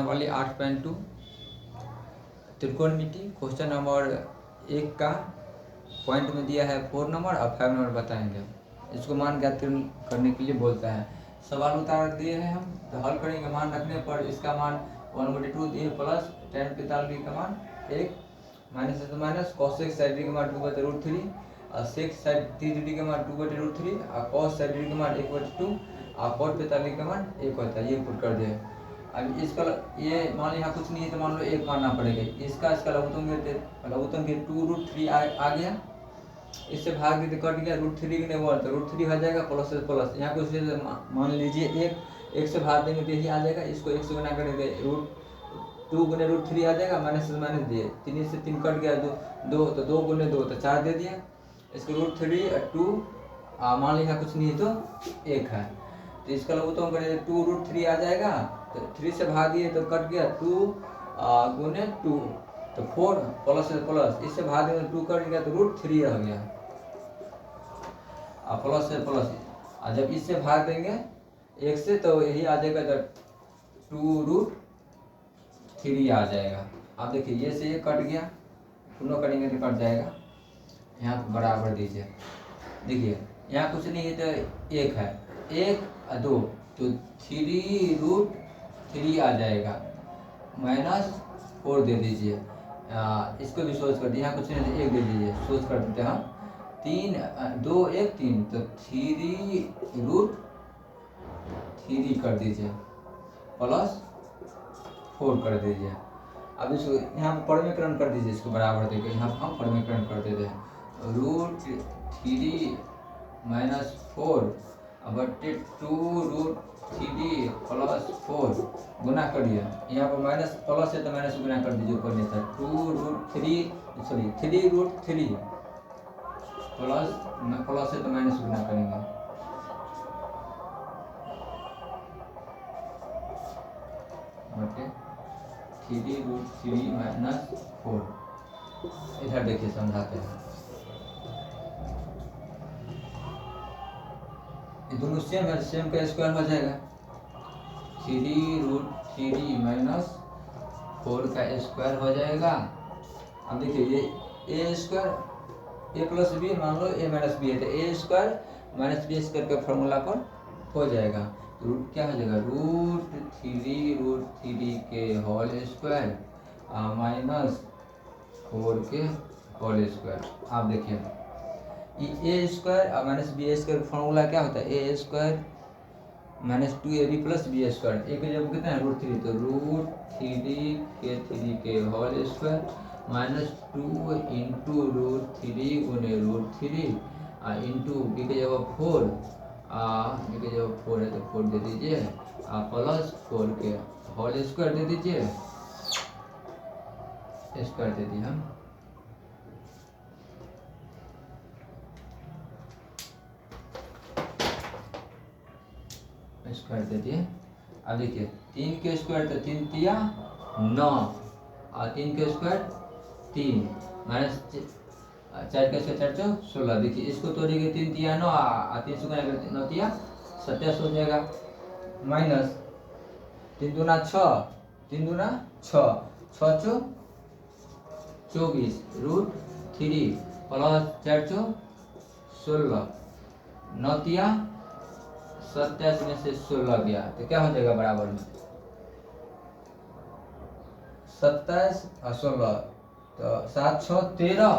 वाली 8.2 त्रिकोणमिति question number 1 का point में दिया है 4 नंबर और 5 नंबर बताएंगे। इसको मान ज्ञात करने के लिए बोलता है। सवाल उतार दिए हैं हम, तो हल करेंगे। मान रखने पर इसका मान 1/2 दिए प्लस tan 45 का मान 1 माइनस से माइनस cos x साइड का मान 2/√3 और sec साइड 3 का मान 2/√3 और cos साइड का मान 1/2 और cot 45 का मान 1 होता है। ये पुट कर दिया। अब इसका ये मान लो यहाँ कुछ नहीं है तो मान लो 1 मानना पड़ेगा। इसका लघुत्तम के 2√3 आ गया। इससे भाग दे कट गया √3 ने 1 तो √3 आ जाएगा प्लस से प्लस। यहाँ कुछ मान लीजिए 1 से भाग देंगे तो यही आ जाएगा। इसको 1 से गुना करेंगे √2 गुने √3 आ जाएगा। माइनस से माइनस दिए 3 से 3 कट गया 2 तो 2 गुने 2 तो 4 दे दिया। इसको √3 और 2 मान लो यहाँ कुछ नहीं है तो 1 है तो इसका लघुत्तम करेंगे 2√3 आ जाएगा। तो 3 से भाग दिए तो कट गया 2 गुने 2 तो 4 प्लस से प्लस। इससे भाग देंगे 2 कट गया तो √3 रह गया प्लस से प्लस। और जब इससे भाग देंगे 1 से तो यही आ जाएगा तो 2√3 आ जाएगा। अब देखिए ये से ये कट गया, दोनों करेंगे तो कट जाएगा। यहाँ बराबर दीजिए। देखिए यहाँ कुछ नहीं है तो 1 है, 1 और 2 तो 3√3 आ जाएगा। -4 दे दीजिए। इसको भी सोच कर दिए। यहाँ कुछ नहीं तो 1 दे दीजिए। सोच कर देते हैं हम 3 2 1 3 तो 3√3 कर दीजिए प्लस 4 कर दीजिए। अब इसको यहाँ पर परिमीकरण कर दीजिए। इसको बराबर देकर यहाँ पर हम परिमीकरण कर देते हैं। √3 - 4 बटे 2√3 प्लस 4 गुना करिए। यहाँ पर माइनस प्लस है तो माइनस गुना कर दीजिए ऊपर नहीं था 3√3 प्लस है तो माइनस गुना करेंगे। बटे 3√3 - 4 इधर देखिए समझाते हैं। ये दोनों सेम है, सेम का स्क्वायर हो जाएगा। 3√3 - 4 का स्क्वायर हो जाएगा। अब देखिए ये a square a plus b मान लो a माइनस बी है तो a square minus b square का फॉर्मूला पर हो जाएगा। तो रूट क्या हो जाएगा √3 के होल स्क्वायर माइनस 4 के होल स्क्वायर। आप देखिए ये a स्क्वायर और माइनस बी स्क्वायर फॉर्मूला क्या होता है a square minus 2ab plus b square. एक जब कितना है √3 तो √3 के होल स्क्वायर माइनस 2 इंटू √3 गुने √3 इंटू बी के जगह 4 बी के जगह 4 है तो 4 दे दीजिए प्लस 4 के होल स्क्वायर दे दीजिए। स्क्वायर दे दिए हम स्क्वायर दे दिए। अब देखिए 3 के स्क्वायर तो 3 तिया 9 और 3 के स्क्वायर 3 माइनस 4 के स्क्वायर 4 16। देखिए इसको तोड़िए 3 तिया 9 और 3 से गुना करके 9 तिया 27 हो जाएगा। माइनस 3 दूना 6 3 दूना 6 6 चो 24 √3 प्लस 4 चो 16 9 तिया 27 में से 16 गया तो क्या हो जाएगा बराबर में 27 और 16 तो 7 6 13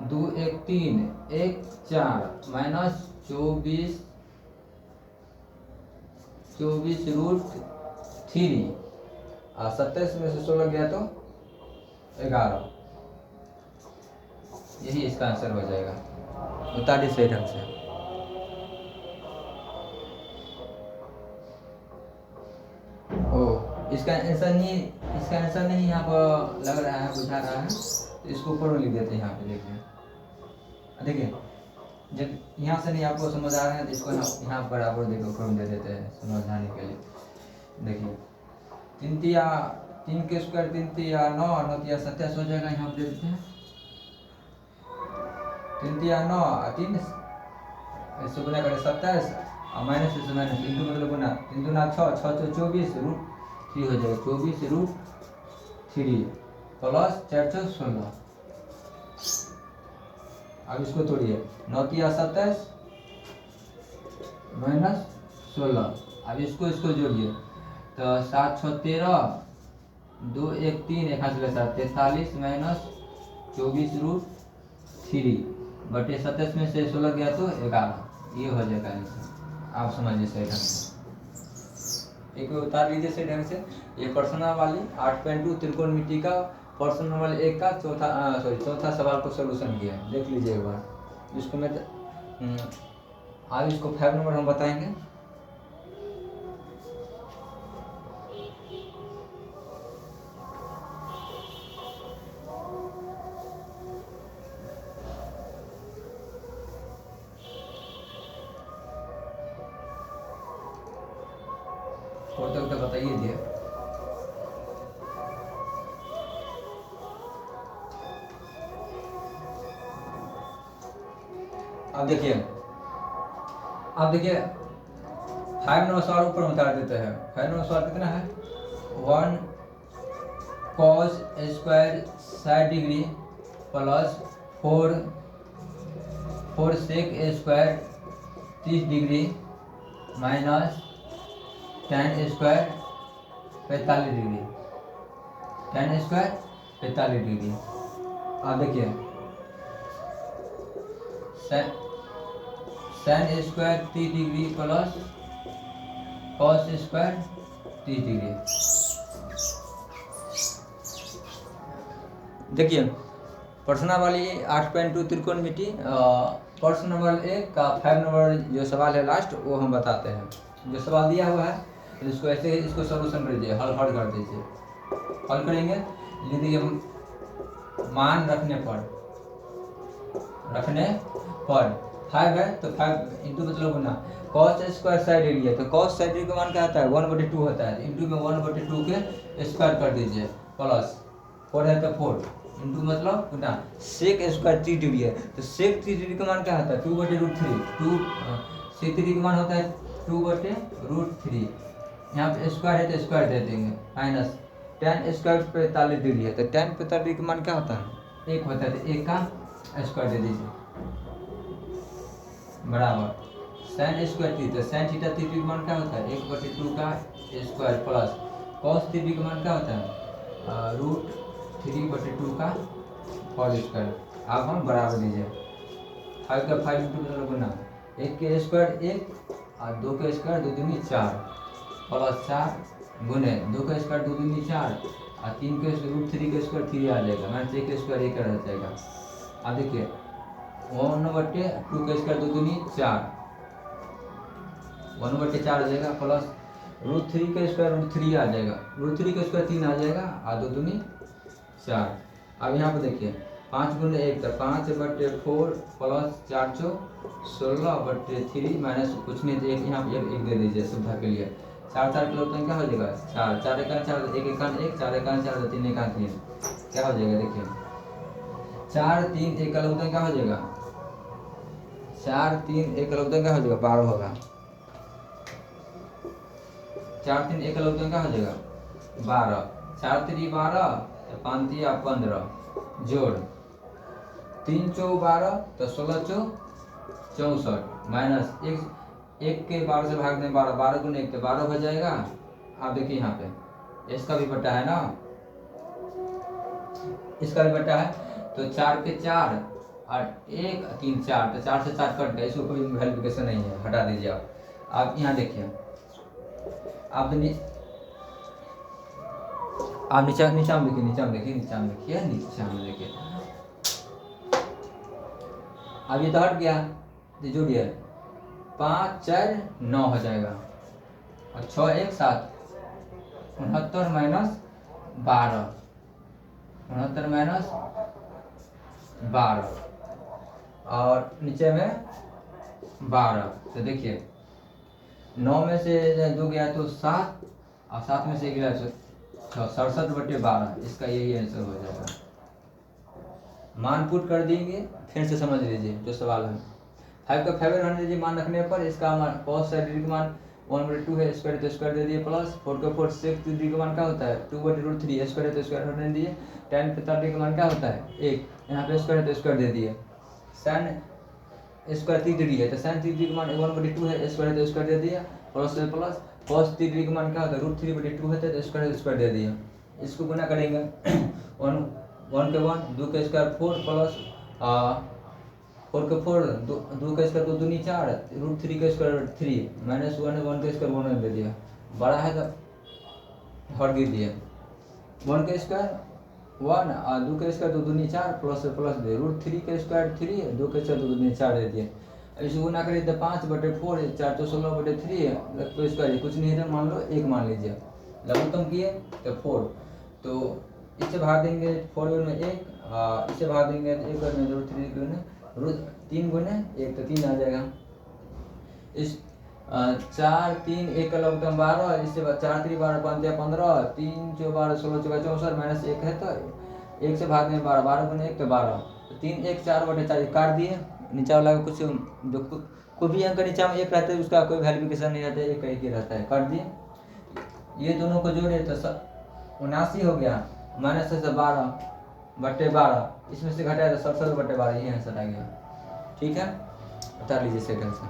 2 1 3 1 4 माइनस 24 √3 और 27 में से 16 गया तो 11। यही इसका आंसर हो जाएगा। बता दी सही ढंग से। इसका आंसर नहीं यहाँ पर लग रहा है, बुझा रहा है तो इसको ऊपर में लिख देते हैं। यहाँ पे देखिए जब यहाँ से नहीं आपको समझ आ रहा है तो इसको यहाँ बराबर देखो ऊपर में दे देते हैं समझाने के लिए। देखिए 3 के स्क्वायर 3 तिया 9 9 तिया 27 हो जाएगा। यहाँ पे दे देते हैं 3 तिया 9 3 इससे गुना करें 27 और माइनस से माइनस इंटू मतलब गुना 3 दूना 6 6 24 3 हो जाएगा 24√3 प्लस 416। अब इसको तोड़िए, 9 तिया 27 माइनस 16। अब इसको जोड़िए तो 7 6 13, 2 1 3, 1 हाथ 43 माइनस 24√3 बटे 27 में से 16 गया तो 11। ये हो जाएगा आंसर। आप समझिए सही ढंग से, एक उतार लीजिए सही ढंग से। ये प्रश्न वाली 8.2 त्रिकोणमिति का प्रश्न नंबर 1 का चौथा सवाल को सोल्यूशन किया है, देख लीजिए एक बार। इसको मैं आज इसको 5 नंबर हम बताएंगे। और तक बताइए दिए। अब देखिए 5 नंबर सवाल ऊपर बता देते हैं। 5 नंबर सवाल कितना है? 1 cos square 60 degree plus 4 sec square 30 degree minus tan square 45 degree. tan square 45 degree. आप देखिए tan square 30 degree plus cos square 30 degree. देखिए प्रश्न वाली 8.2 त्रिकोणमिति प्रश्न नंबर 1 का 5 नंबर जो सवाल है लास्ट, वो हम बताते हैं। जो सवाल दिया हुआ है इसको ऐसे इसको सोल्यूशन कर दीजिए, हल कर दीजिए। हल करेंगे, यदि मान रखने पर 5 है तो 5 इंटू मतलब गुना cos स्क्वायर साइड एरिया, तो cos साइड एरिया का मान क्या होता है? 1/2 होता है। इंटू में 1/2 के स्क्वायर कर दीजिए प्लस 4 है तो 4 इंटू मतलब गुना sec स्क्वायर 30 डिग्री है तो sec 30 डिग्री का मान क्या होता है? 2/√3। sec 30 का मान होता है 2/√3। यहाँ पे स्क्वायर है तो स्क्वायर दे देंगे माइनस tan स्क्वायर 45 डिग्री है तो tan 45 डिग्री का मान क्या होता है? 1 होता है तो 1 का स्क्वायर दे दीजिए बराबर sin square theta. sin theta 30 का मान क्या होता है? 1/2 का स्क्वायर प्लस cos 30 का मान क्या होता है? √3/2 का होल स्क्वायर। आप हम बराबर दीजिए 5 का 5 इंटू मतलब गुना 1 के स्क्वायर 1 और 2 के स्क्वायर 2 दूनी 4 प्लस 4 गुने 2 का स्क्वायर 2 दूनी 4 और 3 के √3 के स्क्वायर 3 आ जाएगा, माइनस 1 के स्क्वायर 1 रह जाएगा। अब देखिए 1/2 के स्क्वायर 2 दूनी 4 1/4 हो जाएगा प्लस √3 के स्क्वायर √3 आ जाएगा, √3 के स्क्वायर 3 आ जाएगा और 2 दूनी 4। अब यहाँ पर देखिए 5 गुने 1 तो 5/4 प्लस 4 चौक 16/3 माइनस कुछ नहीं तो एक यहाँ पे एक दे दीजिए सुविधा के लिए। 4 4 किलो तो क्या हो जाएगा? 4 4 1 4 1 1 1 4 1 4 3 1 3 क्या हो जाएगा? देखिए 4 3 1 का लौटन क्या हो जाएगा? 4 3 1 का लौटन क्या हो जाएगा? 12 होगा। 4 3 1 का लौटन क्या हो जाएगा? 12। 4 3 12 तो 5 3 15 जोड़ 3 चौ 12 तो 16 चौ 64 माइनस 1 के 12 से भाग दें 12 12 गुने 1 तो 12 हो जाएगा। आप देखिए यहाँ पे इसका भी बटा है ना, इसका भी बटा है तो 4 के 4 और 1 3 4 तो 4 से 4 कट गया, इसको कोई वैल्यूकेशन नहीं है, हटा दीजिए आप यहाँ देखिए आप नीचा में देखिए अब ये तो हट गया तो जोड़िए 5 4 9 हो जाएगा और 6 1 7 69 माइनस 12 69 माइनस 12 और नीचे में 12 तो देखिए 9 में से 2 गया तो 7 और 7 में से 1 गया तो 67/12। इसका यही आंसर हो जाएगा। मान पुट कर देंगे, फिर से समझ लीजिए जो सवाल है। 5 का 5 रहने दीजिए मान रखने पर इसका मान cos साइड का मान 1/2 है, स्क्वायर तो स्क्वायर दे दिए, प्लस 4 का 4 6 3 का मान क्या होता है 2/√3, स्क्वायर तो स्क्वायर होने दिए, tan पे 30 का मान क्या होता है 1, यहाँ पे स्क्वायर तो स्क्वायर दे दिए, sin स्क्वायर 3 डिग्री है तो sin 3 का मान 1/2 है, स्क्वायर तो स्क्वायर दे दिया, प्लस से प्लस cos 3 का मान क्या होता है √3/2 है तो स्क्वायर दे दिया। इसको गुना करेंगे 1 के 1 2 के स्क्वायर 4 प्लस 4 के 4 2 के स्क्वायर 2 दूनी 4 √3 के स्क्वायर 3 माइनस 1 के स्क्वायर 1 दे दिया, बड़ा है तो हट गिर दिया, 1 के स्क्वायर 1 और 2 के स्क्वायर 2 दूनी 4 प्लस दे √3 के स्क्वायर 3 2 के स्क्वायर 2 दूनी 4 दे दिए। इसको गुना करिए तो 5/4 4 तो 16/3 तो स्क्वायर कुछ नहीं है, मान लो 1 मान लीजिए, लघुत्तम किए तो 4, तो इससे भाग देंगे 4 में 1, इससे भाग देंगे 1 में √3 गुने 3 गुने 1 तो 3 आ जाएगा। इस 4 3 1 का लघुत्तम 12, इससे 4 3 12 5 15 3 4 12 16 4 64 माइनस 1 है तो 1 से भाग में 12 12 गुने 1 तो 12, तो 3 1 4/4 काट दिए, नीचे वाला कुछ जो कोई भी अंक नीचे में 1 रहता है उसका कोई वैल्यूफिकेशन नहीं रहता है, एक ही रहता है, काट दिए। ये दोनों को जोड़े तो 79 हो गया, माइनस से 12/12, इसमें से घटाया तो 67/12, ये आंसर आ गया। ठीक है, बता लीजिए सेकंड से।